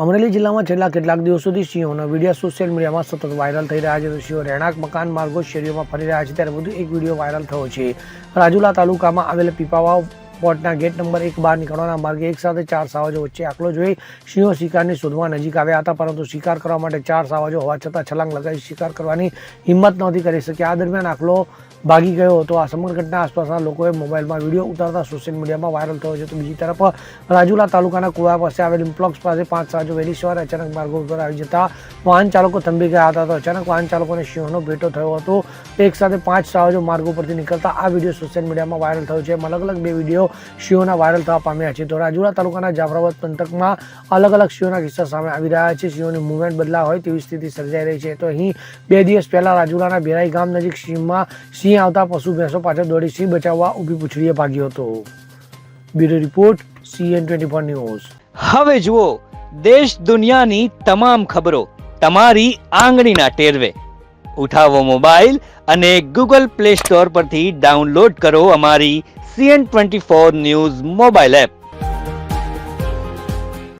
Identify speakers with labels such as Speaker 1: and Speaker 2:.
Speaker 1: અમરેલી જિલ્લામાં છેલ્લા કેટલાક દિવસોથી સિંહોના વિડીયો સોશિયલ મીડિયામાં સતત વાયરલ થઈ રહ્યા છે. તો સિંહો રહેણાંક મકાન માર્ગો શેરીઓમાં ફરી રહ્યા છે. ત્યારે વધુ એક વિડીયો વાયરલ થયો છે. રાજુલા તાલુકામાં આવેલ પીપાવાવ પોર્ટના ગેટ નંબર 1 બહાર નીકળવાના માર્ગે એક સાથે 4 સાવજો વચ્ચે આખલો જોઈ સિંહો શિકારની શોધમાં નજીક આવ્યા હતા, પરંતુ શિકાર કરવા માટે 4 સાવજો હોવા છતાં છલાંગ લગાવી શિકાર કરવાની હિંમત નહોતી કરી શક્યા. આ દરમિયાન આખલો ભાગી ગયો હતો. આ સમગ્ર ઘટના આસપાસના લોકોએ મોબાઈલમાં વિડીયો ઉતારતા સોશિયલ મીડિયામાં વાયરલ થયો છે. તો બીજી તરફ રાજુલા તાલુકાના કુવા પાસે આવેલ ઇમ્પ્લોક્સ પાસે 5 સાવજો વહેલી સવારે અચાનક માર્ગો ઉપર આવી જતા વાહન ચાલકો થંભી ગયા હતા. તો અચાનક વાહન ચાલકોને સિંહોનો ભેટો થયો હતો. એક સાથે 5 સાવજો માર્ગો પરથી નીકળતા આ વિડીયો સોશિયલ મીડિયામાં વાયરલ થયો છે. અલગ અલગ 2 વિડીયો સિંહોના વાયરલ થવા પામ્યા છે. તો રાજુલા તાલુકાના જાફરાબાદ પંથકમાં અલગ અલગ સિંહોના કિસ્સા સામે આવી રહ્યા છે. સિંહોની મુવમેન્ટ બદલા હોય તેવી સ્થિતિ સર્જાઈ રહી છે. તો અહીં 2 દિવસ પહેલા રાજુલાના બેરાઈ ગામ નજીક સિંહ આવતા પશુ ભેંસો પાછળ દોડી સિંહ બચાવવા ઊભી પૂંછડીએ ભાગ્યો હતો. Bureau report CN24 news.
Speaker 2: હવે જુઓ દેશ દુનિયાની તમામ ખબરો તમારી આંગળીના ટેરવે. ઉઠાવો મોબાઈલ અને Google Play Store પરથી ડાઉનલોડ કરો અમારી CN24 ન્યૂઝ મોબાઈલ એપ.